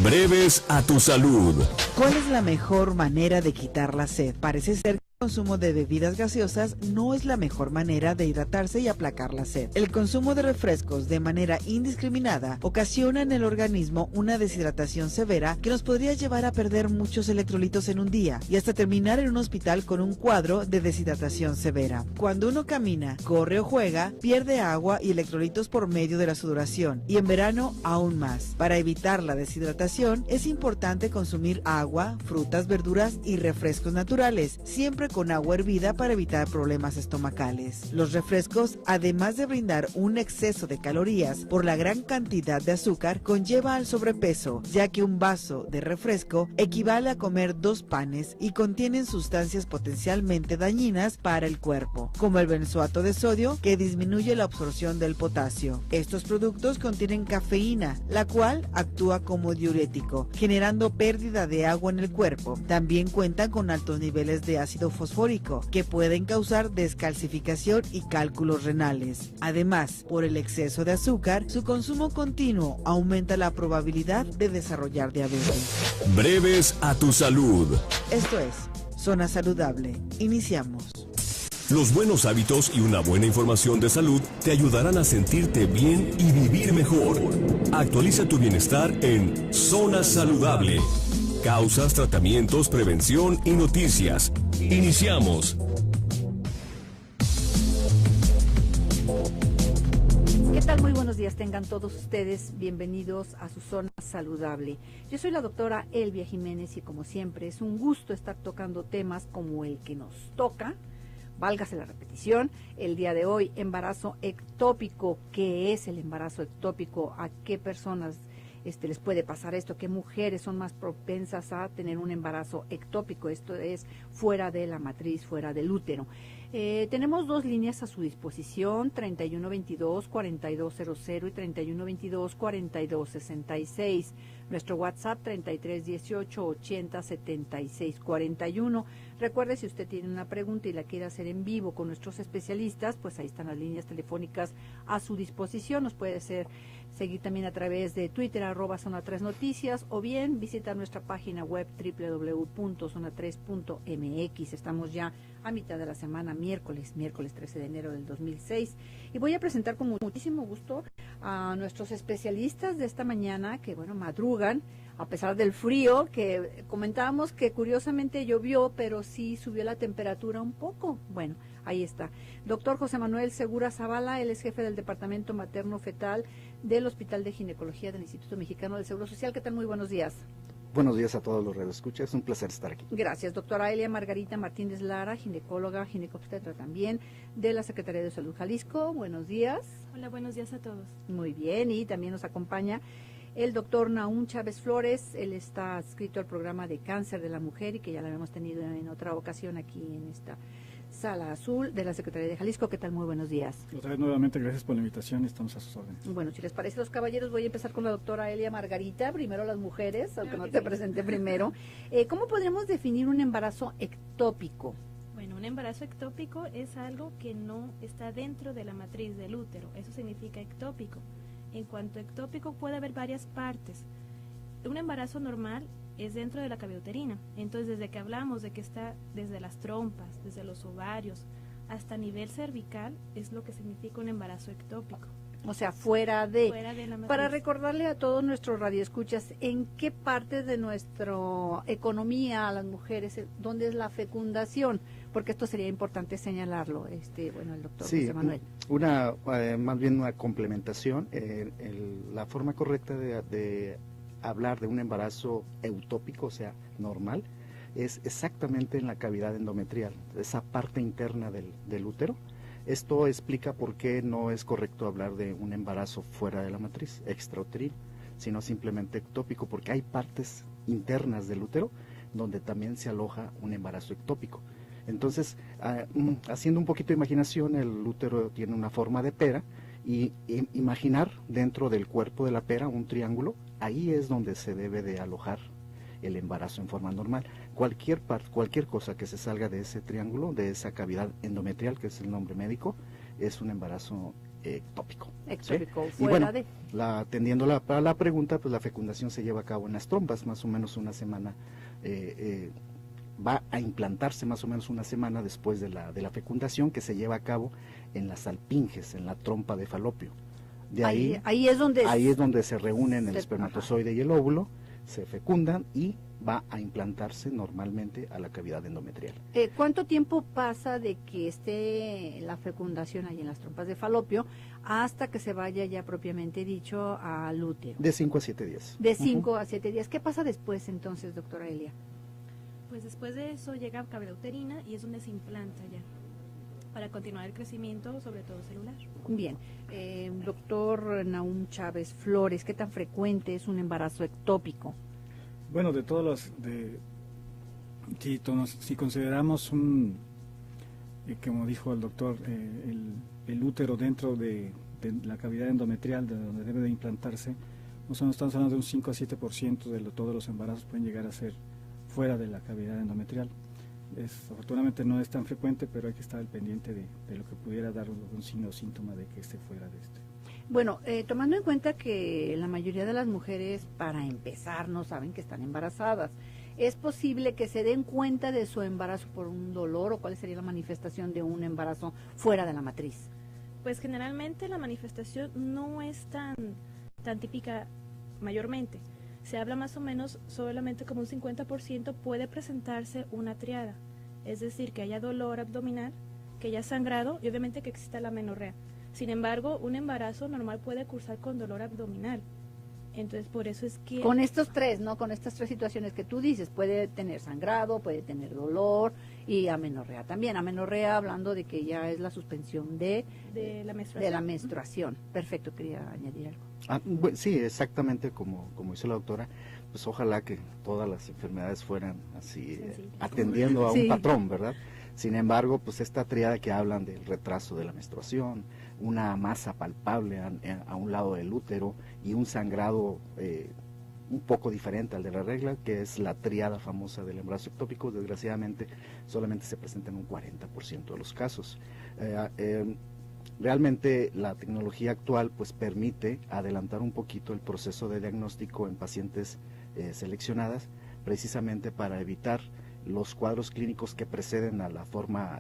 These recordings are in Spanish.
Breves a tu salud. ¿Cuál es la mejor manera de quitar la sed? Parece ser que el consumo de bebidas gaseosas no es la mejor manera de hidratarse y aplacar la sed. El consumo de refrescos de manera indiscriminada ocasiona en el organismo una deshidratación severa que nos podría llevar a perder muchos electrolitos en un día y hasta terminar en un hospital con un cuadro de deshidratación severa. Cuando uno camina, corre o juega, pierde agua y electrolitos por medio de la sudoración, y en verano aún más. Para evitar la deshidratación es importante consumir agua, frutas, verduras y refrescos naturales, siempre con agua hervida para evitar problemas estomacales. Los refrescos, además de brindar un exceso de calorías por la gran cantidad de azúcar, conlleva al sobrepeso, ya que un vaso de refresco equivale a comer 2 panes y contienen sustancias potencialmente dañinas para el cuerpo, como el benzoato de sodio, que disminuye la absorción del potasio. Estos productos contienen cafeína, la cual actúa como diurético, generando pérdida de agua en el cuerpo. También cuentan con altos niveles de ácido fosfórico, que pueden causar descalcificación y cálculos renales. Además, por el exceso de azúcar, su consumo continuo aumenta la probabilidad de desarrollar diabetes. Breves a tu salud. Esto es Zona Saludable. Iniciamos. Los buenos hábitos y una buena información de salud te ayudarán a sentirte bien y vivir mejor. Actualiza tu bienestar en Zona Saludable. Causas, tratamientos, prevención y noticias. Iniciamos. ¿Qué tal? Muy buenos días tengan todos ustedes. Bienvenidos a su Zona Saludable. Yo soy la doctora Elvia Jiménez y como siempre es un gusto estar tocando temas como el que nos toca. Válgase la repetición, el día de hoy, embarazo ectópico. ¿Qué es el embarazo ectópico? ¿A qué personas les puede pasar esto? ¿Qué mujeres son más propensas a tener un embarazo ectópico? Esto es fuera de la matriz, fuera del útero. Tenemos 2 líneas a su disposición, 3122-4200 y 3122-4266. Nuestro WhatsApp 3318-807641. Recuerde, si usted tiene una pregunta y la quiere hacer en vivo con nuestros especialistas, pues ahí están las líneas telefónicas a su disposición. Nos puede seguir también a través de Twitter, @Zona3Noticias, o bien visitar nuestra página web www.zona3.mx. Estamos ya a mitad de la semana, miércoles 13 de enero del 2006. Y voy a presentar con muchísimo gusto a nuestros especialistas de esta mañana, que bueno, madrugan, a pesar del frío, que comentábamos que curiosamente llovió, pero sí subió la temperatura un poco. Bueno, ahí está. Doctor José Manuel Segura Zavala, él es jefe del Departamento Materno Fetal del Hospital de Ginecología del Instituto Mexicano del Seguro Social. ¿Qué tal? Muy buenos días. Buenos días a todos los radioescuchas, es un placer estar aquí. Gracias, doctora Elia Margarita Martínez Lara, ginecóloga, ginecobstetra también, de la Secretaría de Salud Jalisco. Buenos días. Hola, buenos días a todos. Muy bien, y también nos acompaña el doctor Nahum Chávez Flores. Él está adscrito al programa de cáncer de la mujer y que ya lo habíamos tenido en otra ocasión aquí en esta Sala Azul de la Secretaría de Jalisco. ¿Qué tal? Muy buenos días. Otra vez nuevamente, gracias por la invitación y estamos a sus órdenes. Bueno, si les parece, los caballeros, voy a empezar con la doctora Elia Margarita. Primero las mujeres, aunque no te presenté primero. ¿Cómo podríamos definir un embarazo ectópico? Bueno, un embarazo ectópico es algo que no está dentro de la matriz del útero. Eso significa ectópico. En cuanto a ectópico, puede haber varias partes. Un embarazo normal es dentro de la cavidad uterina. Entonces, desde que hablamos de que está desde las trompas, desde los ovarios, hasta nivel cervical, es lo que significa un embarazo ectópico. O sea, fuera de la matriz. Para recordarle a todos nuestros radioescuchas, ¿en qué parte de nuestra economía, a las mujeres, dónde es la fecundación? Porque esto sería importante señalarlo, el doctor José Manuel. Más bien una complementación. La forma correcta de hablar de un embarazo eutópico, o sea, normal, es exactamente en la cavidad endometrial, esa parte interna del útero. Esto explica por qué no es correcto hablar de un embarazo fuera de la matriz, extrauterino, sino simplemente ectópico, porque hay partes internas del útero donde también se aloja un embarazo ectópico. Entonces, haciendo un poquito de imaginación, el útero tiene una forma de pera, y imaginar dentro del cuerpo de la pera un triángulo, ahí es donde se debe de alojar el embarazo en forma normal. Cualquier cosa que se salga de ese triángulo, de esa cavidad endometrial, que es el nombre médico, es un embarazo ectópico. Ectópico, ¿sí? fuera Y bueno, atendiendo a la pregunta, pues la fecundación se lleva a cabo en las trompas, más o menos una semana, va a implantarse más o menos una semana después de la fecundación, que se lleva a cabo en las alpinges, en la trompa de falopio. De ahí es donde se reúnen el espermatozoide y el óvulo, se fecundan y va a implantarse normalmente a la cavidad endometrial. ¿Cuánto tiempo pasa de que esté la fecundación ahí en las trompas de falopio hasta que se vaya ya propiamente dicho al útero? De 5 a 7 días. De 5 a 7 días. ¿Qué pasa después entonces, doctora Elia? Pues después de eso llega a cavidad uterina y es donde se implanta ya, para continuar el crecimiento, sobre todo celular. Bien, doctor Nahum Chávez Flores, ¿qué tan frecuente es un embarazo ectópico? Bueno, de todos los, si consideramos como dijo el doctor, el útero dentro de la cavidad endometrial, de donde debe de implantarse, nosotros estamos hablando de un 5 a 7% de todos los embarazos pueden llegar a ser fuera de la cavidad endometrial. Afortunadamente no es tan frecuente, pero hay que estar al pendiente de lo que pudiera dar un signo o síntoma de que esté fuera de este. Bueno, tomando en cuenta que la mayoría de las mujeres, para empezar, no saben que están embarazadas, ¿es posible que se den cuenta de su embarazo por un dolor o cuál sería la manifestación de un embarazo fuera de la matriz? Pues generalmente la manifestación no es tan típica mayormente. Se habla más o menos solamente como un 50% puede presentarse una triada, es decir, que haya dolor abdominal, que haya sangrado y obviamente que exista la amenorrea. Sin embargo, un embarazo normal puede cursar con dolor abdominal. Entonces, por eso es que... Con estos tres, ¿no? Con estas tres situaciones que tú dices, puede tener sangrado, puede tener dolor y amenorrea también. Amenorrea hablando de que ya es la suspensión de la menstruación. Perfecto, quería añadir algo. Sí, exactamente como dice la doctora, pues ojalá que todas las enfermedades fueran así, atendiendo a un patrón, ¿verdad? Sin embargo, pues esta triada que hablan del retraso de la menstruación, una masa palpable a un lado del útero y un sangrado un poco diferente al de la regla, que es la triada famosa del embarazo ectópico, desgraciadamente solamente se presenta en un 40% de los casos. Realmente la tecnología actual pues permite adelantar un poquito el proceso de diagnóstico en pacientes seleccionadas, precisamente para evitar los cuadros clínicos que preceden a la forma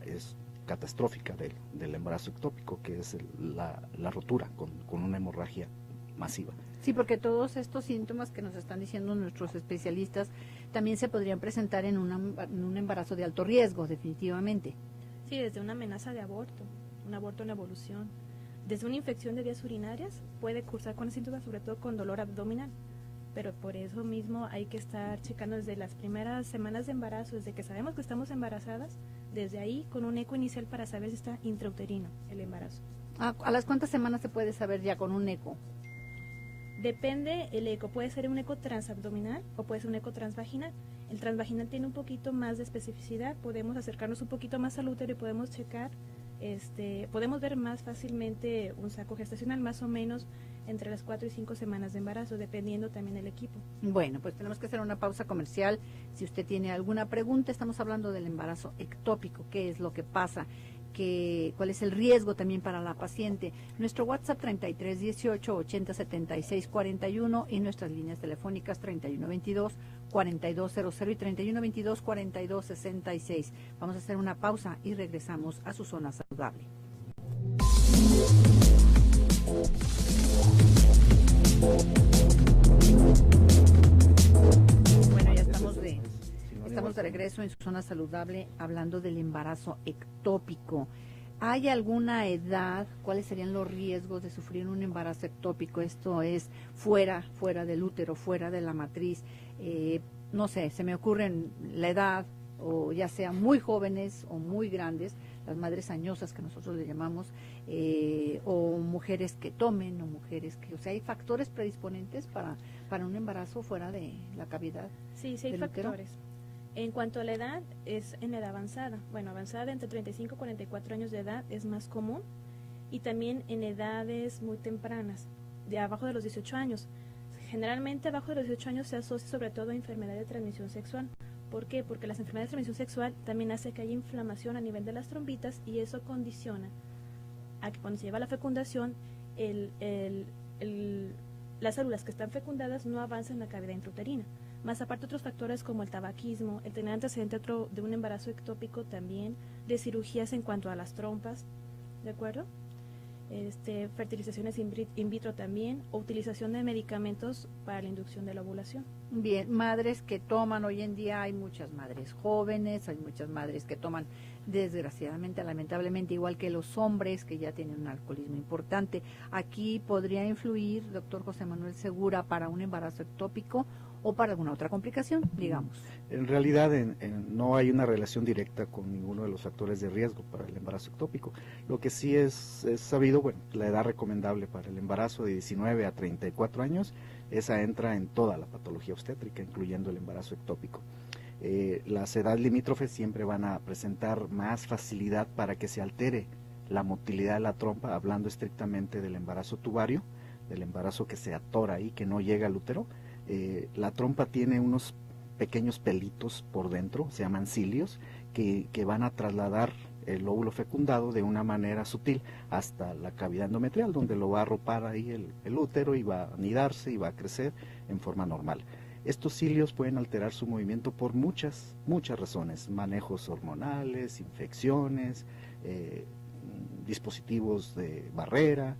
catastrófica del embarazo ectópico, que es la rotura con una hemorragia masiva. Sí, porque todos estos síntomas que nos están diciendo nuestros especialistas también se podrían presentar en un embarazo de alto riesgo, definitivamente. Sí, desde una amenaza de aborto, un aborto en evolución, desde una infección de vías urinarias, puede cursar con síntomas, sobre todo con dolor abdominal. Pero por eso mismo hay que estar checando desde las primeras semanas de embarazo, desde que sabemos que estamos embarazadas, desde ahí con un eco inicial para saber si está intrauterino el embarazo. ¿A las cuántas semanas se puede saber ya con un eco? Depende el eco, puede ser un eco transabdominal o puede ser un eco transvaginal. El transvaginal tiene un poquito más de especificidad, podemos acercarnos un poquito más al útero y podemos checar, podemos ver más fácilmente un saco gestacional, más o menos entre las 4 y 5 semanas de embarazo, dependiendo también del equipo. Bueno, pues tenemos que hacer una pausa comercial. Si usted tiene alguna pregunta, estamos hablando del embarazo ectópico, qué es lo que pasa, cuál es el riesgo también para la paciente. Nuestro WhatsApp 33 18 80 76 41 y nuestras líneas telefónicas 31 22 4200 y 31 22 42 66. Vamos a hacer una pausa y regresamos a su zona saludable. Bueno, ya estamos de regreso en su zona saludable hablando del embarazo ectópico. ¿Hay alguna edad? ¿Cuáles serían los riesgos de sufrir un embarazo ectópico? Esto es fuera del útero, fuera de la matriz. No sé, se me ocurren la edad, o ya sea muy jóvenes o muy grandes, las madres añosas que nosotros le llamamos, o mujeres que tomen, o mujeres que, o sea, hay factores predisponentes para un embarazo fuera de la cavidad. Sí, sí hay factores. En cuanto a la edad, es en edad avanzada. Bueno, avanzada entre 35 y 44 años de edad es más común, y también en edades muy tempranas, de abajo de los 18 años. Generalmente abajo de los 18 años se asocia sobre todo a enfermedad de transmisión sexual. ¿Por qué? Porque las enfermedades de transmisión sexual también hace que haya inflamación a nivel de las trompitas y eso condiciona a que cuando se lleva a la fecundación, las células que están fecundadas no avanzan en la cavidad intrauterina. Más aparte otros factores como el tabaquismo, el tener antecedente de un embarazo ectópico también, de cirugías en cuanto a las trompas, ¿de acuerdo? Fertilizaciones in vitro también, o utilización de medicamentos para la inducción de la ovulación. Bien, madres que toman, hoy en día hay muchas madres jóvenes, hay muchas madres que toman desgraciadamente, lamentablemente, igual que los hombres que ya tienen un alcoholismo importante. Aquí podría influir, doctor José Manuel Segura, para un embarazo ectópico o para alguna otra complicación, digamos. En realidad no hay una relación directa con ninguno de los factores de riesgo para el embarazo ectópico. Lo que sí es sabido, bueno, la edad recomendable para el embarazo de 19 a 34 años, esa entra en toda la patología obstétrica, incluyendo el embarazo ectópico. Las edades limítrofes siempre van a presentar más facilidad para que se altere la motilidad de la trompa, hablando estrictamente del embarazo tubario, del embarazo que se atora ahí, que no llega al útero. La trompa tiene unos pequeños pelitos por dentro, se llaman cilios, que van a trasladar el óvulo fecundado de una manera sutil hasta la cavidad endometrial, donde lo va a arropar ahí el útero y va a anidarse y va a crecer en forma normal. Estos cilios pueden alterar su movimiento por muchas razones: manejos hormonales, infecciones, dispositivos de barrera.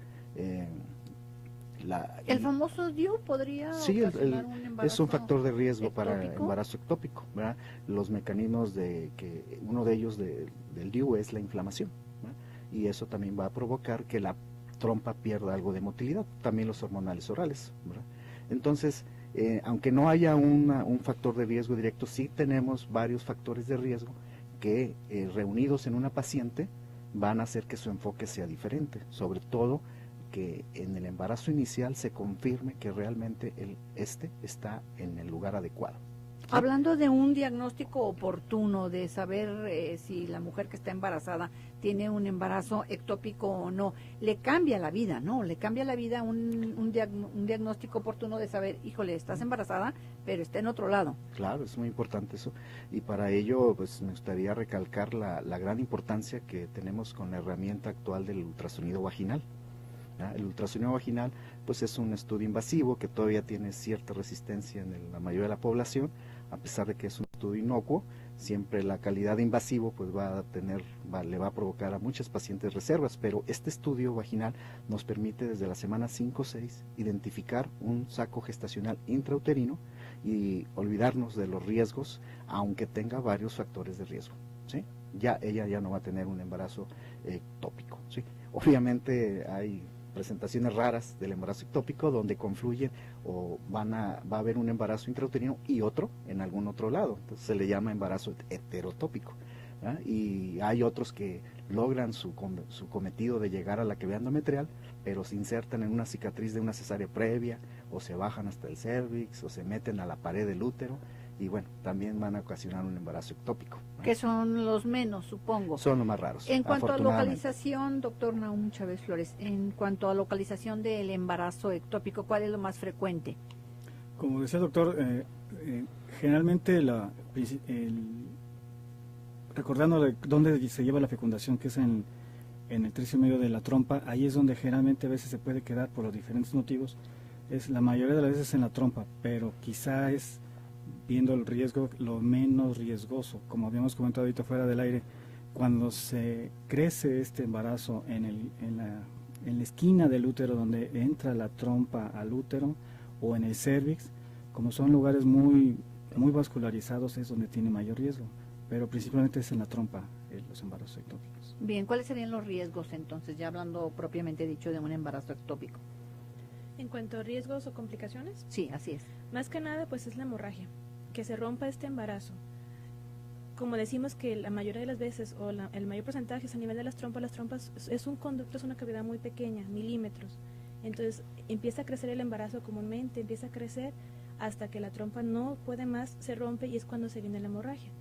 ¿El famoso DIU podría ocasionar un embarazo es un factor de riesgo ectópico? para el embarazo ectópico, ¿verdad? Los mecanismos uno de ellos del DIU es la inflamación, ¿verdad? Y eso también va a provocar que la trompa pierda algo de motilidad, también los hormonales orales, ¿verdad? Entonces, aunque no haya un factor de riesgo directo, sí tenemos varios factores de riesgo que reunidos en una paciente van a hacer que su enfoque sea diferente, sobre todo que en el embarazo inicial se confirme que realmente está en el lugar adecuado. Hablando de un diagnóstico oportuno, de saber si la mujer que está embarazada tiene un embarazo ectópico o no, le cambia la vida, ¿no? Le cambia la vida un diagnóstico oportuno de saber, híjole, estás embarazada, pero está en otro lado. Claro, es muy importante eso. Y para ello, pues me gustaría recalcar la gran importancia que tenemos con la herramienta actual del ultrasonido vaginal. El ultrasonido vaginal pues es un estudio invasivo que todavía tiene cierta resistencia en la mayoría de la población, a pesar de que es un estudio inocuo. Siempre la calidad de invasivo pues le va a provocar a muchas pacientes reservas, pero este estudio vaginal nos permite desde la semana 5 o 6 identificar un saco gestacional intrauterino y olvidarnos de los riesgos, aunque tenga varios factores de riesgo, ¿sí? Ella ya no va a tener un embarazo ectópico, ¿sí? Obviamente hay presentaciones raras del embarazo ectópico donde confluyen o va a haber un embarazo intrauterino y otro en algún otro lado, entonces se le llama embarazo heterotópico, ¿verdad? Y hay otros que logran su cometido de llegar a la cavidad endometrial, pero se insertan en una cicatriz de una cesárea previa, o se bajan hasta el cervix, o se meten a la pared del útero, y bueno, también van a ocasionar un embarazo ectópico, ¿no? Que son los menos, supongo. Son los más raros. En cuanto a localización, doctor Nahum Chávez Flores, en cuanto a localización del embarazo ectópico, ¿cuál es lo más frecuente? Como decía el doctor, generalmente recordando dónde se lleva la fecundación, que es en el tercio medio de la trompa, ahí es donde generalmente a veces se puede quedar por los diferentes motivos. Es la mayoría de las veces en la trompa, pero quizá es, viendo el riesgo, lo menos riesgoso. Como habíamos comentado ahorita fuera del aire, cuando se crece este embarazo en la esquina del útero, donde entra la trompa al útero, o en el cervix, como son lugares muy vascularizados, es donde tiene mayor riesgo, pero principalmente es en la trompa los embarazos ectópicos. Bien, ¿cuáles serían los riesgos entonces, ya hablando propiamente dicho de un embarazo ectópico? En cuanto a riesgos o complicaciones, sí, así es. Más que nada, pues es la hemorragia, que se rompa este embarazo. Como decimos que la mayoría de las veces, o el mayor porcentaje es a nivel de las trompas es un conducto, es una cavidad muy pequeña, milímetros. Entonces empieza a crecer el embarazo comúnmente, empieza a crecer hasta que la trompa no puede más, se rompe y es cuando se viene la hemorragia.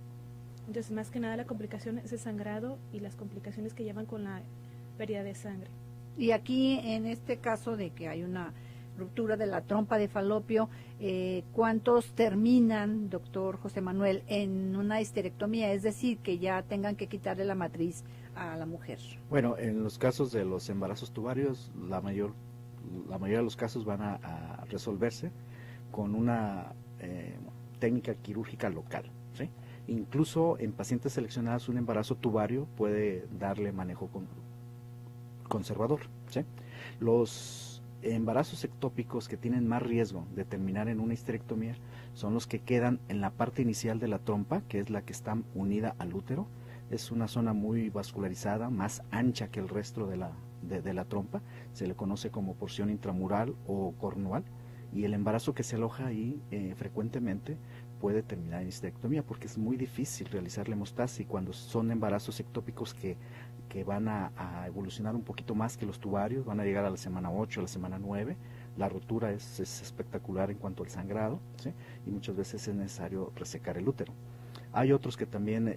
Entonces más que nada la complicación es el sangrado y las complicaciones que llevan con la pérdida de sangre. Y aquí en este caso de que hay una ruptura de la trompa de falopio, ¿cuántos terminan, doctor José Manuel, en una histerectomía? Es decir, que ya tengan que quitarle la matriz a la mujer. Bueno, en los casos de los embarazos tubarios, la mayoría de los casos van a resolverse con una técnica quirúrgica local, ¿sí? Incluso en pacientes seleccionadas un embarazo tubario puede darle manejo conservador, ¿sí? Los embarazos ectópicos que tienen más riesgo de terminar en una histerectomía son los que quedan en la parte inicial de la trompa, que es la que está unida al útero. Es una zona muy vascularizada, más ancha que el resto de la trompa, se le conoce como porción intramural o cornual, y el embarazo que se aloja ahí frecuentemente puede terminar en histerectomía, porque es muy difícil realizar la hemostasis cuando son embarazos ectópicos que van a evolucionar un poquito más que los tubarios, van a llegar a la semana 8, a la semana 9, la rotura es espectacular en cuanto al sangrado, ¿sí? Y muchas veces es necesario resecar el útero. Hay otros que también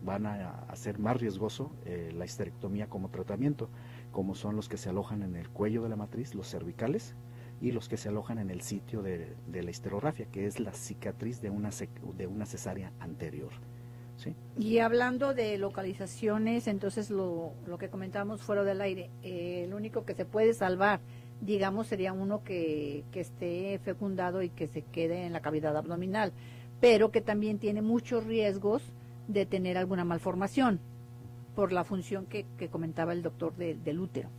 van a hacer más riesgoso la histerectomía como tratamiento, como son los que se alojan en el cuello de la matriz, los cervicales, y los que se alojan en el sitio de la histerografia, que es la cicatriz de una cesárea anterior, ¿sí? Y hablando de localizaciones, entonces lo que comentábamos fuera del aire, el único que se puede salvar, digamos, sería uno que esté fecundado y que se quede en la cavidad abdominal, pero que también tiene muchos riesgos de tener alguna malformación por la función que comentaba el doctor del útero.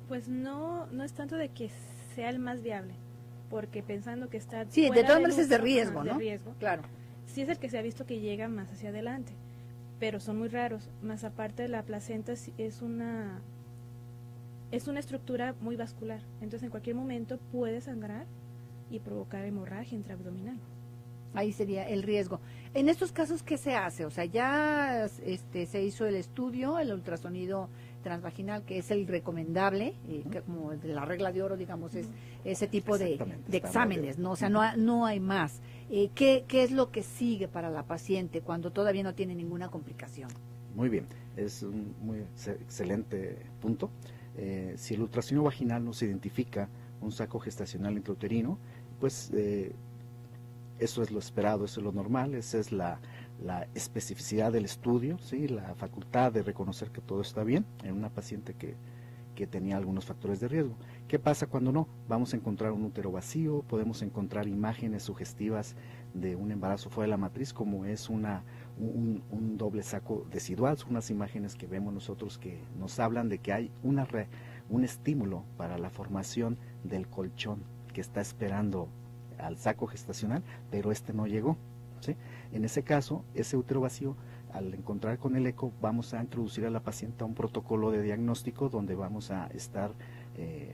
Pues no es tanto de que sea el más viable, porque pensando que está sí, fuera de todas maneras útero, es de riesgo, ¿no? De riesgo, claro. Sí es el que se ha visto que llega más hacia adelante, pero son muy raros. Más aparte, la placenta es una estructura muy vascular, entonces en cualquier momento puede sangrar y provocar hemorragia intraabdominal. Ahí sería el riesgo. En estos casos, ¿qué se hace? O sea, ya se hizo el estudio, el ultrasonido transvaginal, que es el recomendable, que como el de la regla de oro, digamos, es ese tipo de exámenes, ¿no? O sea, no hay más. ¿Qué es lo que sigue para la paciente cuando todavía no tiene ninguna complicación? Muy bien, es un muy excelente punto. Si el ultrasonido vaginal nos identifica un saco gestacional intrauterino, pues eso es lo esperado, eso es lo normal, esa es la especificidad del estudio, ¿sí? La facultad de reconocer que todo está bien en una paciente que tenía algunos factores de riesgo. ¿Qué pasa cuando no? Vamos a encontrar un útero vacío, podemos encontrar imágenes sugestivas de un embarazo fuera de la matriz, como es un doble saco decidual, son unas imágenes que vemos nosotros que nos hablan de que hay un estímulo para la formación del colchón que está esperando al saco gestacional, pero no llegó, ¿sí? En ese caso, ese útero vacío, al encontrar con el eco, vamos a introducir a la paciente a un protocolo de diagnóstico donde vamos a estar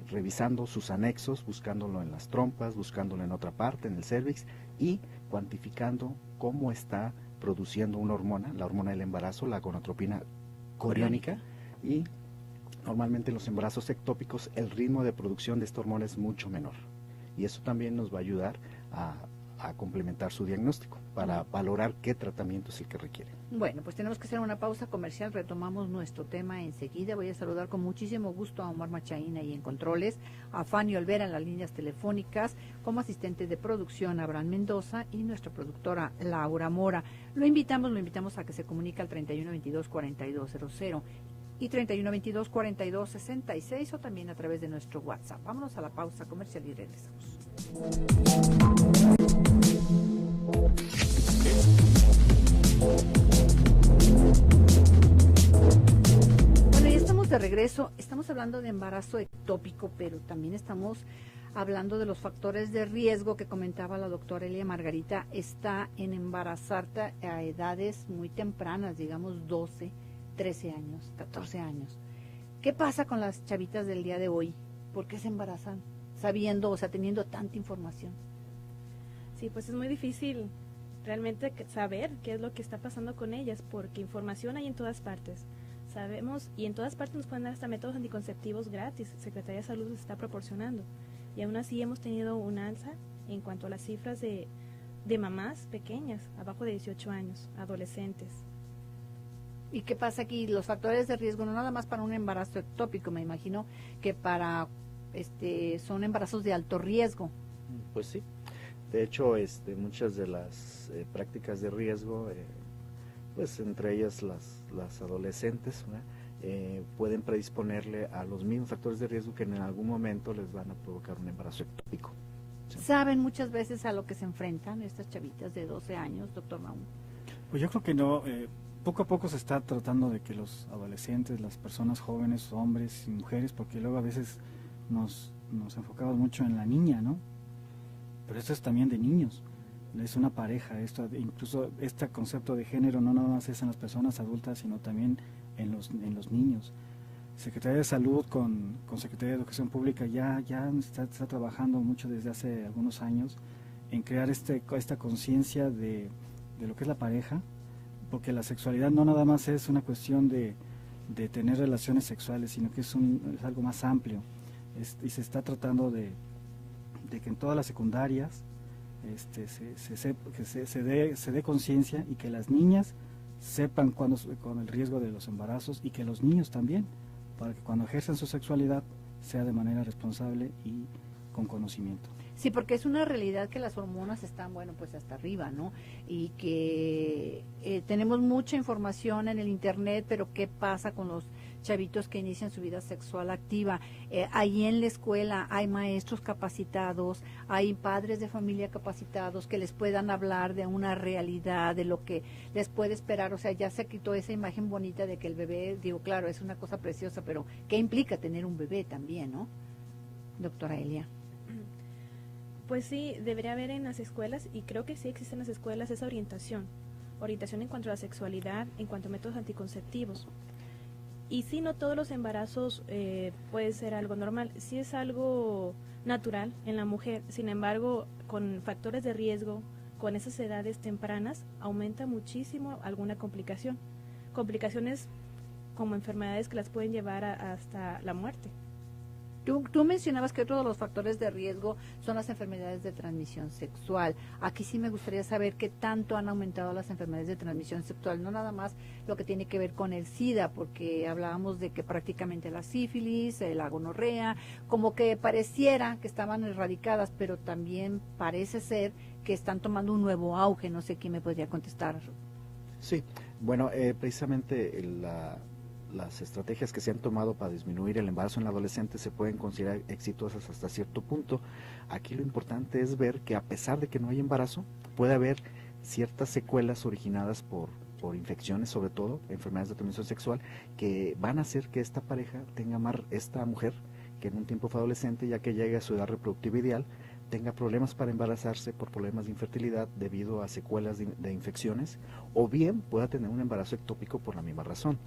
revisando sus anexos, buscándolo en las trompas, buscándolo en otra parte, en el cervix, y cuantificando cómo está produciendo una hormona, la hormona del embarazo, la gonadotropina coriónica, y normalmente en los embarazos ectópicos el ritmo de producción de esta hormona es mucho menor. Y eso también nos va a ayudar a complementar su diagnóstico para valorar qué tratamiento es el que requiere. Bueno, pues tenemos que hacer una pausa comercial, retomamos nuestro tema enseguida. Voy a saludar con muchísimo gusto a Omar Machaín ahí en controles, a Fanny Olvera en las líneas telefónicas, como asistente de producción Abraham Mendoza y nuestra productora Laura Mora. Lo invitamos a que se comunique al 3122-4200 y 3122-4266 o también a través de nuestro WhatsApp. Vámonos a la pausa comercial y regresamos. Bueno, ya estamos de regreso. Estamos hablando de embarazo ectópico, pero también estamos hablando de los factores de riesgo que comentaba la doctora Elia Margarita. Está en embarazarte a edades muy tempranas, digamos 12, 13 años, 14 años. ¿Qué pasa con las chavitas del día de hoy? ¿Por qué se embarazan sabiendo, o sea, teniendo tanta información? Sí, pues es muy difícil realmente saber qué es lo que está pasando con ellas, porque información hay en todas partes. Sabemos, y en todas partes nos pueden dar hasta métodos anticonceptivos gratis, Secretaría de Salud los está proporcionando. Y aún así hemos tenido un alza en cuanto a las cifras de mamás pequeñas, abajo de 18 años, adolescentes. ¿Y qué pasa aquí? Los factores de riesgo, no nada más para un embarazo ectópico, me imagino que para son embarazos de alto riesgo. Pues sí. De hecho, muchas de las prácticas de riesgo, pues entre ellas las adolescentes, pueden predisponerle a los mismos factores de riesgo que en algún momento les van a provocar un embarazo ectópico. ¿Sí? ¿Saben muchas veces a lo que se enfrentan estas chavitas de 12 años, doctor Naum? Pues yo creo que no. Poco a poco se está tratando de que los adolescentes, las personas jóvenes, hombres y mujeres, porque luego a veces nos enfocamos mucho en la niña, ¿no? Pero esto es también de niños, es una pareja, incluso este concepto de género no nada más es en las personas adultas, sino también en los niños. Secretaría de Salud con Secretaría de Educación Pública ya está trabajando mucho desde hace algunos años en crear esta conciencia de lo que es la pareja, porque la sexualidad no nada más es una cuestión de tener relaciones sexuales, sino que es algo más amplio, y se está tratando de que en todas las secundarias se dé conciencia y que las niñas sepan con el riesgo de los embarazos, y que los niños también, para que cuando ejerzan su sexualidad sea de manera responsable y con conocimiento. Sí, porque es una realidad que las hormonas están, pues hasta arriba, ¿no? Y que tenemos mucha información en el internet, pero ¿qué pasa con los chavitos que inician su vida sexual activa? Ahí en la escuela hay maestros capacitados, hay padres de familia capacitados que les puedan hablar de una realidad, de lo que les puede esperar. O sea, ya se quitó esa imagen bonita de que el bebé, digo, claro, es una cosa preciosa, pero ¿qué implica tener un bebé también, no? Doctora Elia. Pues sí, debería haber en las escuelas, y creo que sí existe en las escuelas, esa orientación en cuanto a la sexualidad, en cuanto a métodos anticonceptivos. Y sí, no todos los embarazos puede ser algo normal, sí es algo natural en la mujer, sin embargo, con factores de riesgo, con esas edades tempranas, aumenta muchísimo alguna complicación. Complicaciones como enfermedades que las pueden llevar hasta la muerte. Tú mencionabas que otro de los factores de riesgo son las enfermedades de transmisión sexual. Aquí sí me gustaría saber qué tanto han aumentado las enfermedades de transmisión sexual, no nada más lo que tiene que ver con el SIDA, porque hablábamos de que prácticamente la sífilis, la gonorrea, como que pareciera que estaban erradicadas, pero también parece ser que están tomando un nuevo auge. No sé quién me podría contestar. Sí, bueno, precisamente las estrategias que se han tomado para disminuir el embarazo en el adolescente se pueden considerar exitosas hasta cierto punto. Aquí lo importante es ver que a pesar de que no hay embarazo, puede haber ciertas secuelas originadas por infecciones, sobre todo enfermedades de transmisión sexual, que van a hacer que esta pareja tenga esta mujer, que en un tiempo fue adolescente, ya que llegue a su edad reproductiva ideal, tenga problemas para embarazarse por problemas de infertilidad debido a secuelas de infecciones, o bien pueda tener un embarazo ectópico por la misma razón.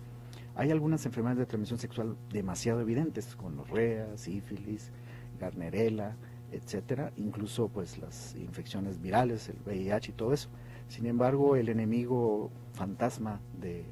Hay algunas enfermedades de transmisión sexual demasiado evidentes, gonorrea, sífilis, Gardnerella, etcétera, incluso pues las infecciones virales, el VIH y todo eso. Sin embargo, el enemigo fantasma de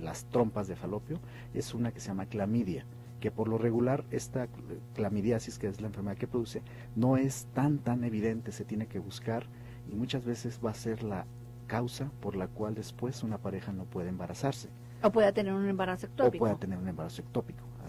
las trompas de falopio es una que se llama clamidia, que por lo regular esta clamidiasis, que es la enfermedad que produce, no es tan evidente, se tiene que buscar, y muchas veces va a ser la causa por la cual después una pareja no puede embarazarse. O pueda tener un embarazo ectópico.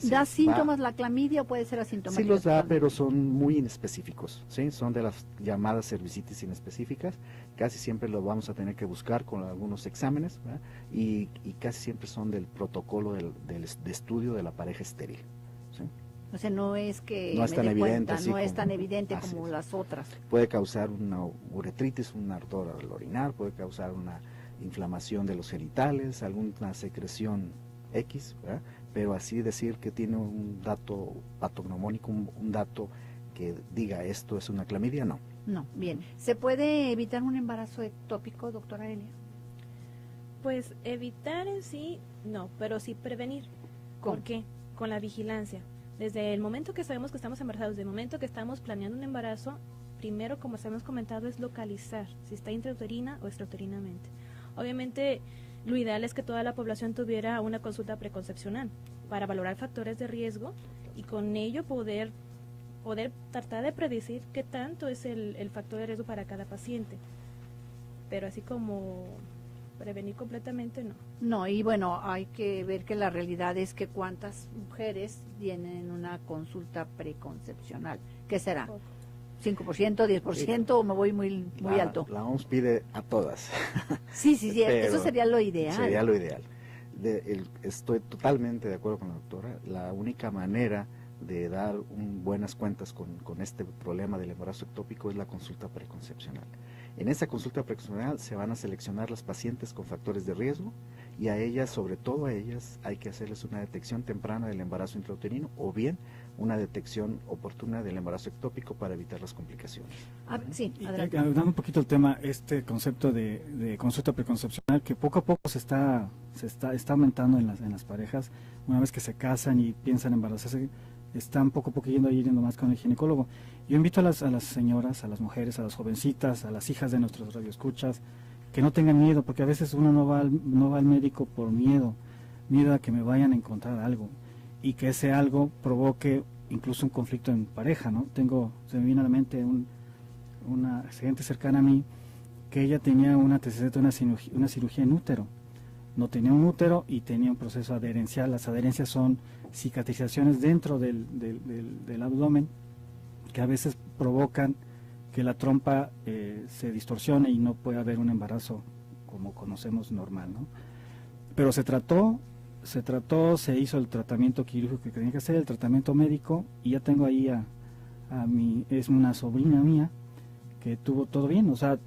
¿Da síntomas la clamidia o puede ser asintomática? Sí los da, pero son muy inespecíficos, ¿sí? Son de las llamadas cervicitis inespecíficas. Casi siempre lo vamos a tener que buscar con algunos exámenes, ¿verdad? Y casi siempre son del protocolo de estudio de la pareja estéril, ¿sí? O sea, no es que no es tan evidente, no es tan evidente como las otras. Puede causar una uretritis, un ardor al orinar, puede causar una inflamación de los genitales, alguna secreción X, ¿verdad? Pero así decir que tiene un dato patognomónico, un dato que diga esto es una clamidia, no. No, bien. ¿Se puede evitar un embarazo ectópico, doctora Elia? Pues evitar en sí, no, pero sí prevenir. ¿Por qué? Con la vigilancia. Desde el momento que sabemos que estamos embarazados, desde el momento que estamos planeando un embarazo, primero, como se hemos comentado, es localizar si está intrauterina o extrauterinamente. Obviamente, lo ideal es que toda la población tuviera una consulta preconcepcional para valorar factores de riesgo y con ello poder tratar de predecir qué tanto es el factor de riesgo para cada paciente. Pero así como prevenir completamente no. No, y bueno, hay que ver que la realidad es que cuántas mujeres tienen una consulta preconcepcional. ¿Qué será? Poco. ¿5%, 10% o me voy muy alto? La OMS pide a todas. Sí, Pero eso sería lo ideal. Sería lo ideal. Estoy totalmente de acuerdo con la doctora. La única manera de dar buenas cuentas con este problema del embarazo ectópico es la consulta preconcepcional. En esa consulta preconcepcional se van a seleccionar las pacientes con factores de riesgo y a ellas, sobre todo a ellas, hay que hacerles una detección temprana del embarazo intrauterino o bien una detección oportuna del embarazo ectópico para evitar las complicaciones. Sí, adelante. Dando un poquito el tema, este concepto de consulta preconcepcional que poco a poco se está aumentando en las parejas, una vez que se casan y piensan embarazarse, están poco a poco yendo más con el ginecólogo. Yo invito a las señoras, a las mujeres, a las jovencitas, a las hijas de nuestros radioescuchas, que no tengan miedo, porque a veces uno no va al médico por miedo a que me vayan a encontrar algo, y que ese algo provoque incluso un conflicto en pareja, ¿no? Se me viene a la mente una gente cercana a mí, que ella tenía una cirugía en útero. No tenía un útero y tenía un proceso adherencial. Las adherencias son cicatrizaciones dentro del abdomen que a veces provocan que la trompa se distorsione y no pueda haber un embarazo como conocemos normal, ¿no? Pero se hizo el tratamiento quirúrgico que tenía que hacer, el tratamiento médico, y ya tengo ahí es una sobrina mía que tuvo todo bien. O sea,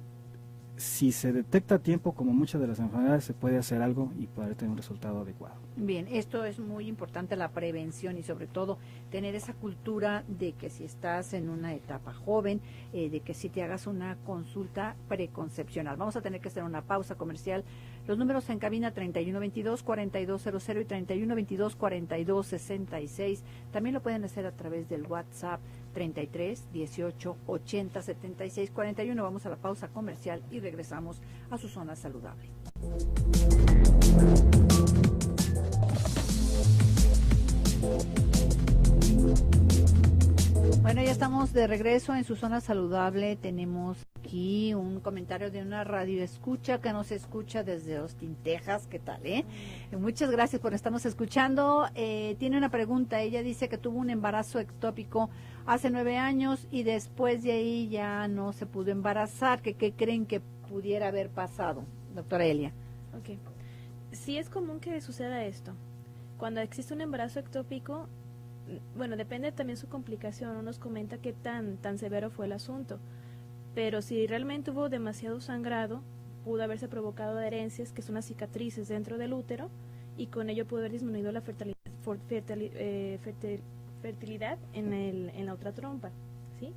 si se detecta a tiempo, como muchas de las enfermedades, se puede hacer algo y poder tener un resultado adecuado. Bien, esto es muy importante, la prevención, y sobre todo tener esa cultura de que si estás en una etapa joven, de que si te hagas una consulta preconcepcional. Vamos a tener que hacer una pausa comercial. Los números en cabina 3122-4200 y 3122-4266. También lo pueden hacer a través del WhatsApp 33 18 80 76 41. Vamos a la pausa comercial y regresamos a su zona saludable. Bueno, ya estamos de regreso en su zona saludable. Tenemos aquí un comentario de una radio escucha que nos escucha desde Austin, Texas. ¿Qué tal, Muchas gracias por estarnos escuchando. Tiene una pregunta. Ella dice que tuvo un embarazo ectópico hace 9 años y después de ahí ya no se pudo embarazar. ¿Qué creen que pudiera haber pasado, doctora Elia? Ok. Sí es común que suceda esto. Cuando existe un embarazo ectópico, bueno, depende también su complicación. Uno nos comenta qué tan severo fue el asunto. Pero si realmente hubo demasiado sangrado, pudo haberse provocado adherencias, que son las cicatrices dentro del útero, y con ello pudo haber disminuido la fertilidad en la otra trompa, ¿sí?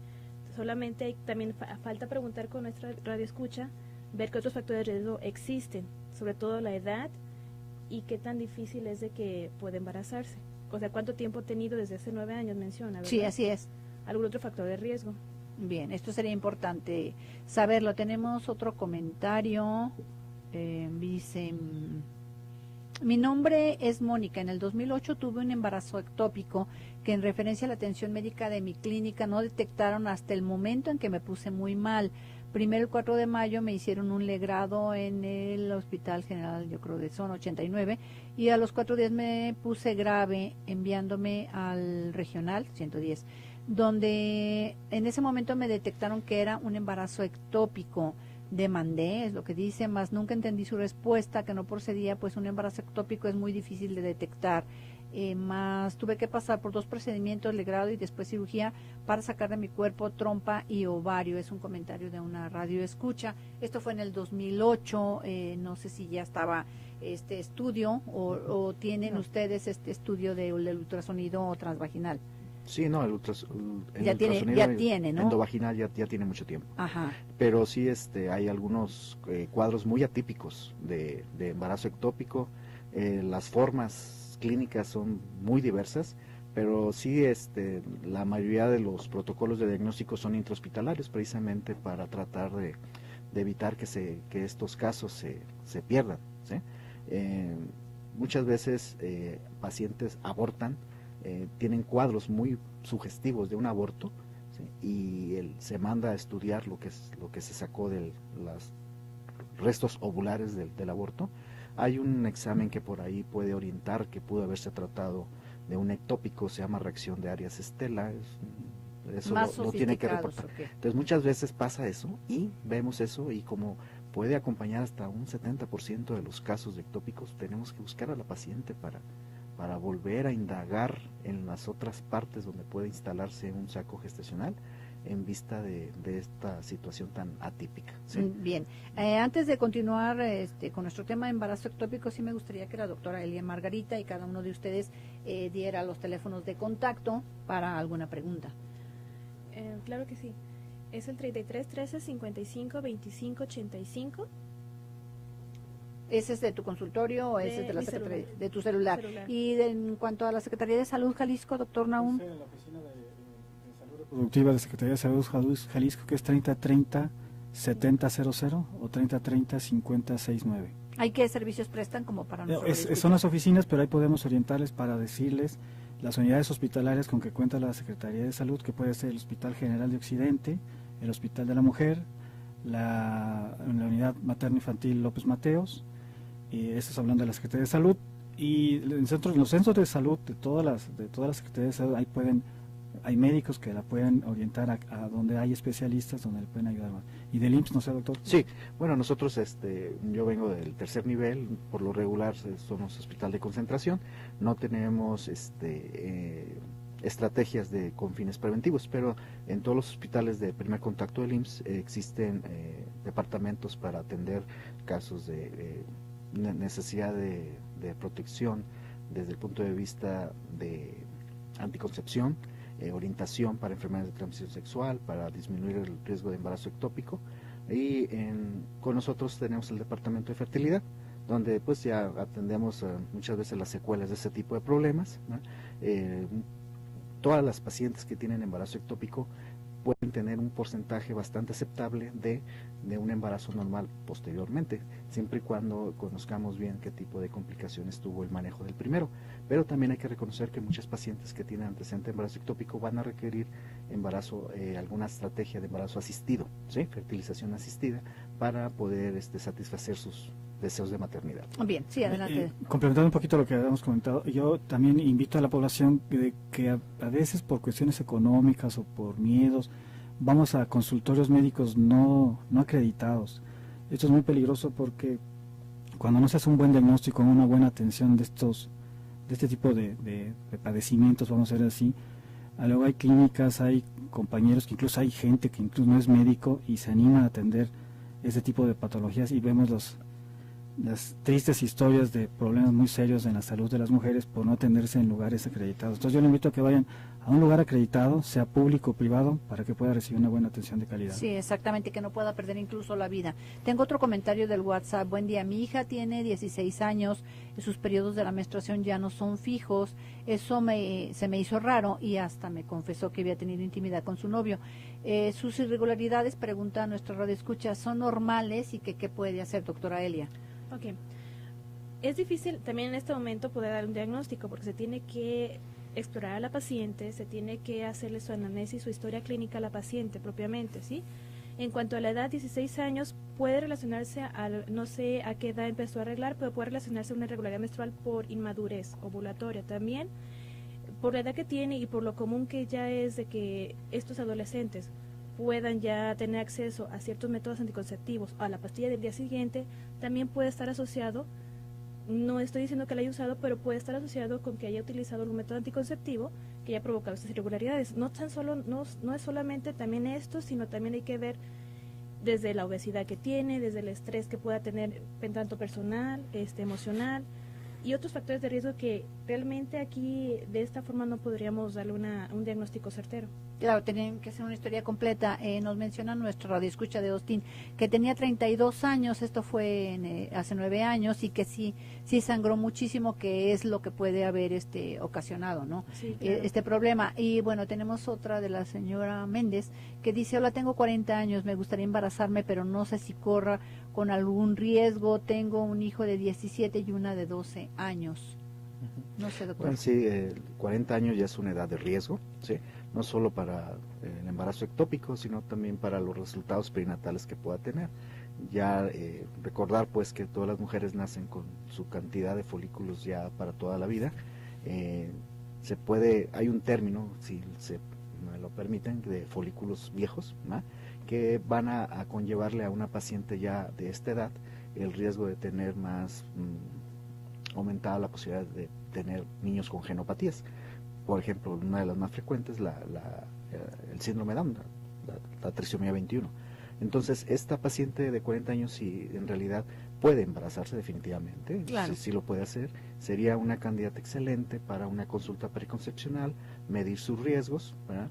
Solamente también falta preguntar con nuestra radioescucha, ver qué otros factores de riesgo existen, sobre todo la edad y qué tan difícil es de que pueda embarazarse. O sea, ¿cuánto tiempo ha tenido desde hace 9 años, menciona, ¿verdad? Sí, así es. ¿Algún otro factor de riesgo? Bien, esto sería importante saberlo. Tenemos otro comentario. Dice, mi nombre es Mónica. En el 2008 tuve un embarazo ectópico que en referencia a la atención médica de mi clínica no detectaron hasta el momento en que me puse muy mal. Primero, el 4 de mayo me hicieron un legrado en el Hospital General, yo creo de Zona 89, y a los 4 días me puse grave enviándome al Regional 110, donde en ese momento me detectaron que era un embarazo ectópico. Demandé, es lo que dice, más nunca entendí su respuesta, que no procedía, pues un embarazo ectópico es muy difícil de detectar. Más tuve que pasar por 2 procedimientos, legrado y después cirugía, para sacar de mi cuerpo trompa y ovario. Es un comentario de una radio escucha. Esto fue en el 2008, no sé si ya estaba este estudio o tienen ustedes este estudio del ultrasonido transvaginal. Sí, no, el ya tiene, ¿no? Endovaginal ya tiene mucho tiempo. Ajá. Pero sí hay algunos cuadros muy atípicos de embarazo ectópico. Las formas clínicas son muy diversas, pero sí la mayoría de los protocolos de diagnóstico son intrahospitalarios, precisamente para tratar de evitar que estos casos se pierdan, ¿sí? Muchas veces pacientes abortan, tienen cuadros muy sugestivos de un aborto, ¿sí? Y se manda a estudiar lo que se sacó de restos ovulares del aborto, hay un examen que por ahí puede orientar que pudo haberse tratado de un ectópico, se llama reacción de Arias-Stella, eso lo tiene que reportar. ¿Okay? Entonces muchas veces pasa eso y vemos eso, y como puede acompañar hasta un 70% de los casos de ectópicos, tenemos que buscar a la paciente para volver a indagar en las otras partes donde puede instalarse un saco gestacional en vista de esta situación tan atípica. ¿Sí? Bien, antes de continuar con nuestro tema de embarazo ectópico, sí me gustaría que la doctora Elia Margarita y cada uno de ustedes diera los teléfonos de contacto para alguna pregunta. Claro que sí. Es el 33 13 55 25 85. ¿Ese es de tu consultorio o ese es de la Secretaría de tu celular? Celular. Y en cuanto a la Secretaría de Salud Jalisco, doctor Nahum. La oficina de salud reproductiva de la Secretaría de Salud Jalisco, que es 3030 7000 o 3030 5069. ¿Hay qué servicios prestan como para nosotros? Son las oficinas, pero ahí podemos orientarles para decirles las unidades hospitalarias con que cuenta la Secretaría de Salud, que puede ser el Hospital General de Occidente, el Hospital de la Mujer, la Unidad Materno-Infantil López Mateos, y eso es hablando de la Secretaría de Salud, y en los centros de salud de todas las Secretarías de Salud, ahí hay médicos que la pueden orientar a donde hay especialistas, donde le pueden ayudar más. ¿Y del IMSS, no sé, doctor? Sí, bueno, nosotros, yo vengo del tercer nivel, por lo regular somos hospital de concentración, no tenemos estrategias con fines preventivos, pero en todos los hospitales de primer contacto del IMSS existen departamentos para atender casos de necesidad de protección desde el punto de vista de anticoncepción, orientación para enfermedades de transmisión sexual, para disminuir el riesgo de embarazo ectópico, y con nosotros tenemos el departamento de fertilidad, donde pues ya atendemos muchas veces las secuelas de ese tipo de problemas, ¿no? Todas las pacientes que tienen embarazo ectópico pueden tener un porcentaje bastante aceptable de un embarazo normal posteriormente, siempre y cuando conozcamos bien qué tipo de complicaciones tuvo el manejo del primero. Pero también hay que reconocer que muchas pacientes que tienen antecedente de embarazo ectópico van a requerir alguna estrategia de embarazo asistido, ¿sí? Fertilización asistida, para poder satisfacer sus deseos de maternidad. Bien, sí, adelante. Complementando un poquito lo que habíamos comentado, yo también invito a la población que a veces por cuestiones económicas o por miedos vamos a consultorios médicos no acreditados. Esto es muy peligroso porque cuando no se hace un buen diagnóstico, una buena atención de este tipo de padecimientos, vamos a ver así, luego hay clínicas, hay compañeros, que incluso hay gente que incluso no es médico y se anima a atender este tipo de patologías, y vemos las tristes historias de problemas muy serios en la salud de las mujeres por no atenderse en lugares acreditados. Entonces yo le invito a que vayan a un lugar acreditado, sea público o privado, para que pueda recibir una buena atención de calidad. Sí, exactamente, que no pueda perder incluso la vida. Tengo otro comentario del WhatsApp. Buen día, mi hija tiene 16 años, sus periodos de la menstruación ya no son fijos, eso se me hizo raro y hasta me confesó que había tenido intimidad con su novio. Sus irregularidades, pregunta a nuestra radioescucha, ¿son normales y qué puede hacer, doctora Elia? Ok. Es difícil también en este momento poder dar un diagnóstico porque se tiene que explorar a la paciente, se tiene que hacerle su anamnesis, su historia clínica a la paciente propiamente, ¿sí? En cuanto a la edad, 16 años, puede relacionarse no sé a qué edad empezó a arreglar, pero puede relacionarse a una irregularidad menstrual por inmadurez ovulatoria también, por la edad que tiene y por lo común que ya es de que estos adolescentes puedan ya tener acceso a ciertos métodos anticonceptivos, a la pastilla del día siguiente, también puede estar asociado, no estoy diciendo que la haya usado, pero puede estar asociado con que haya utilizado algún método anticonceptivo que haya provocado estas irregularidades. No es solamente también esto, sino también hay que ver desde la obesidad que tiene, desde el estrés que pueda tener tanto personal, emocional, y otros factores de riesgo que realmente aquí de esta forma no podríamos darle un diagnóstico certero. Claro, tienen que hacer una historia completa. Nos menciona nuestra radioescucha de Austin que tenía 32 años, esto fue hace 9 años, y que sí sangró muchísimo, que es lo que puede haber ocasionado, ¿no? Sí, claro. Este problema. Y bueno, tenemos otra de la señora Méndez que dice: hola, tengo 40 años, me gustaría embarazarme, pero no sé si corra con algún riesgo, tengo un hijo de 17 y una de 12 años. No sé, doctor. Bueno, sí, 40 años ya es una edad de riesgo, ¿sí? No solo para el embarazo ectópico, sino también para los resultados perinatales que pueda tener. ya recordar pues que todas las mujeres nacen con su cantidad de folículos ya para toda la vida. Hay un término, si se me lo permiten, de folículos viejos, ¿no?, que van a conllevarle a una paciente ya de esta edad el riesgo de tener más aumentada la posibilidad de tener niños con genopatías. Por ejemplo, una de las más frecuentes, el síndrome Down, la trisomía 21. Entonces, esta paciente de 40 años, si en realidad puede embarazarse definitivamente, claro, si lo puede hacer, sería una candidata excelente para una consulta preconcepcional, medir sus riesgos, ¿verdad?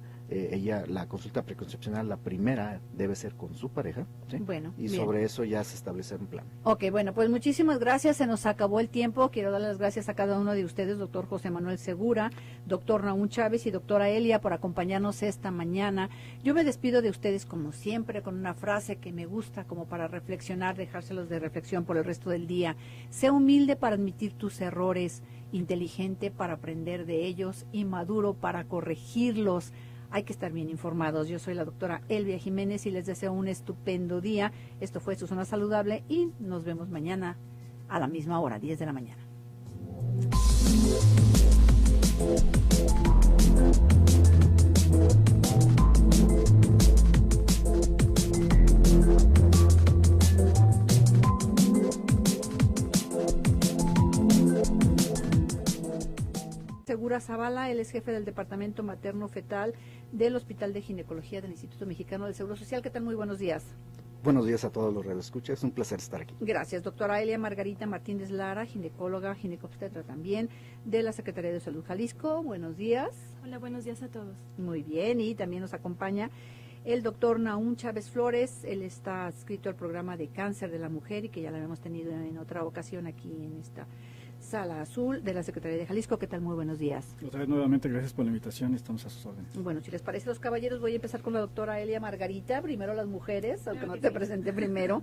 La consulta preconcepcional, la primera, debe ser con su pareja, ¿sí? Bueno, y bien. sobre eso ya se establece un plan. Ok, bueno, pues muchísimas gracias, se nos acabó el tiempo. Quiero dar las gracias a cada uno de ustedes, doctor José Manuel Segura, doctor Nahum Chávez y doctora Elia, por acompañarnos esta mañana. Yo me despido de ustedes como siempre con una frase que me gusta como para reflexionar, dejárselos de reflexión por el resto del día. Sé humilde para admitir tus errores, inteligente para aprender de ellos y maduro para corregirlos. Hay que estar bien informados. Yo soy la doctora Elvia Jiménez y les deseo un estupendo día. Esto fue Su Zona Saludable y nos vemos mañana a la misma hora, 10 de la mañana. Segura Zavala, él es jefe del Departamento Materno Fetal del Hospital de Ginecología del Instituto Mexicano del Seguro Social. ¿Qué tal? Muy buenos días. Buenos días a todos los radioescuchas, es un placer estar aquí. Gracias, doctora Elia Margarita Martínez Lara, ginecóloga, ginecobstetra también, de la Secretaría de Salud Jalisco. Buenos días. Hola, buenos días a todos. Muy bien, y también nos acompaña el doctor Nahum Chávez Flores. Él está adscrito al programa de cáncer de la mujer y que ya lo habíamos tenido en otra ocasión aquí en esta Sala Azul de la Secretaría de Jalisco. ¿Qué tal? Muy buenos días. Otra vez nuevamente, gracias por la invitación, estamos a sus órdenes. Bueno, si les parece, los caballeros, voy a empezar con la doctora Elia Margarita, primero las mujeres, aunque Claro no que te sí. presenté primero.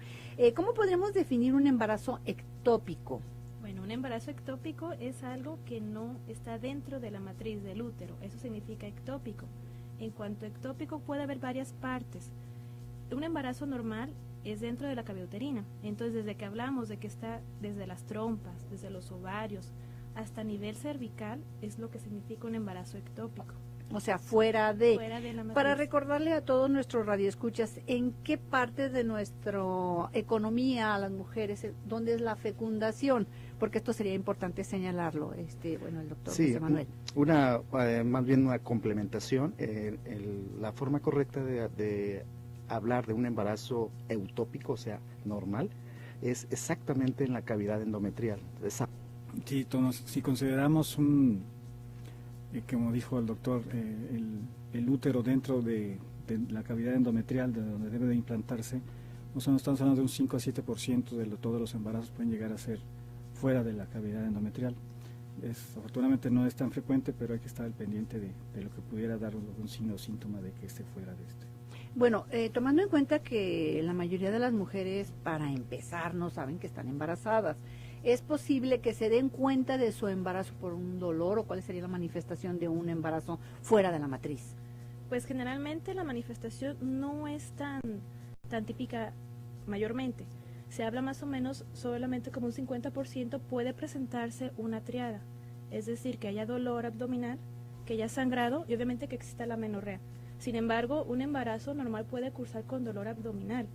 ¿Cómo podríamos definir un embarazo ectópico? Bueno, un embarazo ectópico es algo que no está dentro de la matriz del útero, eso significa ectópico. En cuanto a ectópico puede haber varias partes. Un embarazo normal es dentro de la cavidad uterina, entonces desde que hablamos de que está desde las trompas, desde los ovarios, hasta nivel cervical, es lo que significa un embarazo ectópico. O sea, fuera de la matriz. Para recordarle a todos nuestros radioescuchas, ¿en qué parte de nuestra economía, a las mujeres, dónde es la fecundación? Porque esto sería importante señalarlo, bueno, el doctor Sí, José Manuel. más bien una complementación. La forma correcta de hablar de un embarazo eutópico, o sea, normal, es exactamente en la cavidad endometrial. Sí, si consideramos como dijo el doctor, el útero dentro de la cavidad endometrial, de donde debe de implantarse, nosotros estamos hablando de un 5 a 7% de todos los embarazos pueden llegar a ser fuera de la cavidad endometrial. Afortunadamente no es tan frecuente, pero hay que estar al pendiente de lo que pudiera dar un signo o síntoma de que esté fuera de este. Bueno, tomando en cuenta que la mayoría de las mujeres, para empezar, no saben que están embarazadas, ¿es posible que se den cuenta de su embarazo por un dolor o cuál sería la manifestación de un embarazo fuera de la matriz? Pues generalmente la manifestación no es tan típica mayormente. Se habla más o menos solamente como un 50% puede presentarse una triada, es decir, que haya dolor abdominal, que haya sangrado y obviamente que exista la amenorrea. Sin embargo, un embarazo normal puede cursar con dolor abdominal.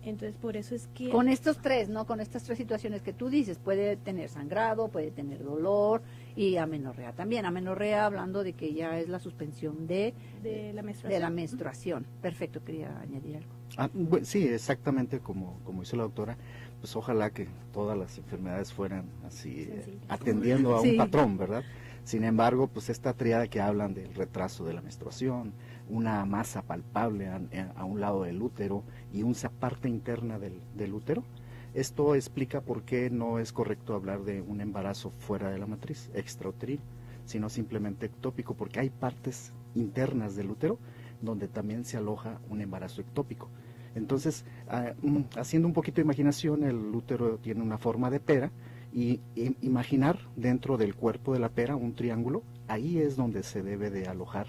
Entonces, por eso es que... Con estos tres, ¿no? Con estas tres situaciones que tú dices, puede tener sangrado, puede tener dolor y amenorrea también. Amenorrea hablando de que ya es la suspensión de la menstruación. De la menstruación. Perfecto, quería añadir algo. Sí, exactamente como dice la doctora, pues ojalá que todas las enfermedades fueran así, atendiendo a un patrón, ¿verdad? Sin embargo, pues esta triada que hablan del retraso de la menstruación, una masa palpable a un lado del útero y una parte interna del útero, esto explica por qué no es correcto hablar de un embarazo fuera de la matriz, extrauterino, sino simplemente ectópico, porque hay partes internas del útero donde también se aloja un embarazo ectópico. Entonces, haciendo un poquito de imaginación, el útero tiene una forma de pera, y imaginar dentro del cuerpo de la pera un triángulo, ahí es donde se debe de alojar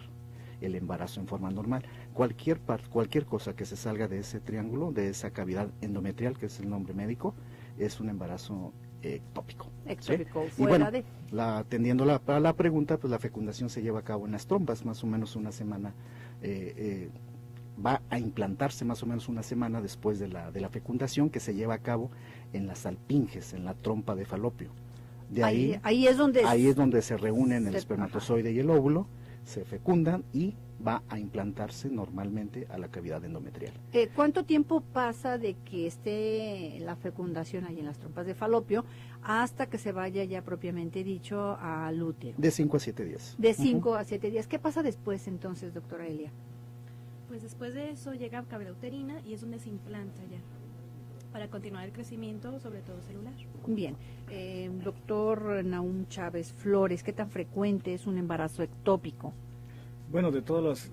el embarazo en forma normal. cualquier cosa que se salga de ese triángulo, de esa cavidad endometrial, que es el nombre médico, es un embarazo ectópico. Ectópico, ¿sí? fuera Y bueno, atendiendo a la pregunta, pues la fecundación se lleva a cabo en las trompas, más o menos una semana, va a implantarse más o menos una semana después de la fecundación, que se lleva a cabo en las alpinges, en la trompa de falopio. De ahí es donde se reúnen el espermatozoide y el óvulo, se fecundan y va a implantarse normalmente a la cavidad endometrial. ¿Cuánto tiempo pasa de que esté la fecundación ahí en las trompas de falopio hasta que se vaya ya propiamente dicho al útero? De 5 a 7 días. De 5 a 7 días. ¿Qué pasa después entonces, doctora Elia? Pues después de eso llega a cavidad uterina y es donde se implanta ya, para continuar el crecimiento, sobre todo celular. Bien, doctor Nahum Chávez Flores, ¿qué tan frecuente es un embarazo ectópico? Bueno, de todas las...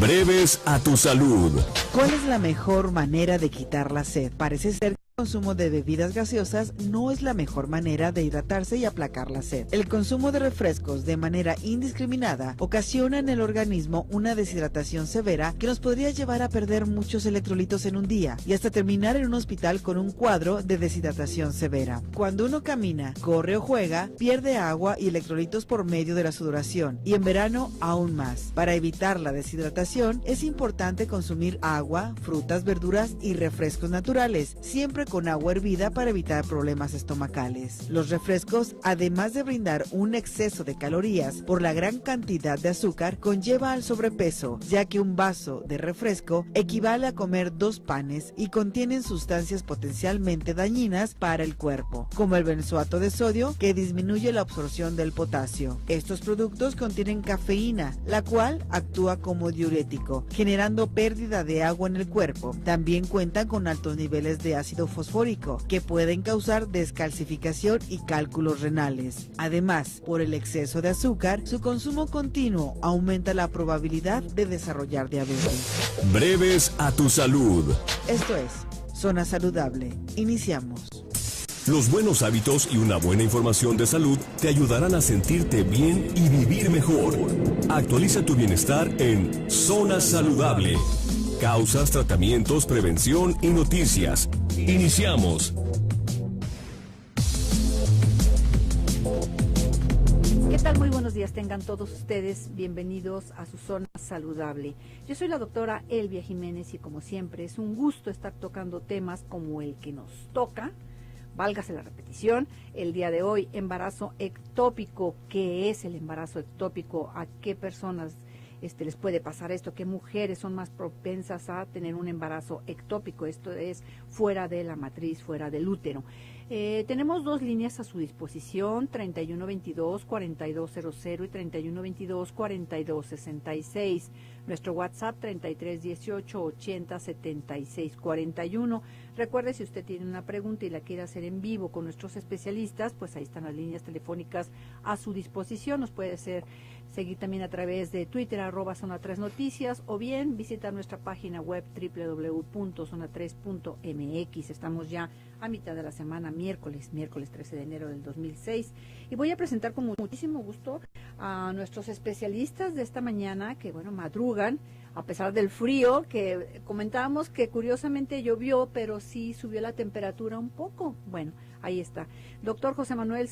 Breves a tu salud. ¿Cuál es la mejor manera de quitar la sed? Parece ser que el consumo de bebidas gaseosas no es la mejor manera de hidratarse y aplacar la sed. El consumo de refrescos de manera indiscriminada ocasiona en el organismo una deshidratación severa que nos podría llevar a perder muchos electrolitos en un día y hasta terminar en un hospital con un cuadro de deshidratación severa. Cuando uno camina, corre o juega, pierde agua y electrolitos por medio de la sudoración, y en verano aún más. Para evitar la deshidratación es importante consumir agua, frutas, verduras y refrescos naturales, siempre con agua hervida para evitar problemas estomacales. Los refrescos, además de brindar un exceso de calorías por la gran cantidad de azúcar, conlleva al sobrepeso, ya que un vaso de refresco equivale a comer 2 panes y contienen sustancias potencialmente dañinas para el cuerpo, como el benzoato de sodio, que disminuye la absorción del potasio. Estos productos contienen cafeína, la cual actúa como diurético, generando pérdida de agua en el cuerpo. También cuentan con altos niveles de ácido fosfórico, que pueden causar descalcificación y cálculos renales. Además, por el exceso de azúcar, su consumo continuo aumenta la probabilidad de desarrollar diabetes. Breves a tu salud. Esto es Zona Saludable. Iniciamos. Los buenos hábitos y una buena información de salud te ayudarán a sentirte bien y vivir mejor. Actualiza tu bienestar en Zona Saludable. Causas, tratamientos, prevención y noticias. Iniciamos. ¿Qué tal? Muy buenos días tengan todos ustedes. Bienvenidos a su Zona Saludable. Yo soy la doctora Elvia Jiménez y como siempre es un gusto estar tocando temas como el que nos toca. Válgase la repetición, el día de hoy, embarazo ectópico. ¿Qué es el embarazo ectópico? ¿A qué personas les puede pasar esto? ¿Qué mujeres son más propensas a tener un embarazo ectópico? Esto es fuera de la matriz, fuera del útero. Tenemos 2 líneas a su disposición, 3122-4200 y 3122-4266. Nuestro WhatsApp 3318-807641. Recuerde, si usted tiene una pregunta y la quiere hacer en vivo con nuestros especialistas, pues ahí están las líneas telefónicas a su disposición. Nos puede seguir también a través de Twitter, @Zona3Noticias, o bien visitar nuestra página web www.zona3.mx. Estamos ya a mitad de la semana, miércoles 13 de enero del 2006. Y voy a presentar con muchísimo gusto a nuestros especialistas de esta mañana, que bueno, madrugan, a pesar del frío, que comentábamos que curiosamente llovió, pero sí subió la temperatura un poco. Bueno, ahí está. Doctor José Manuel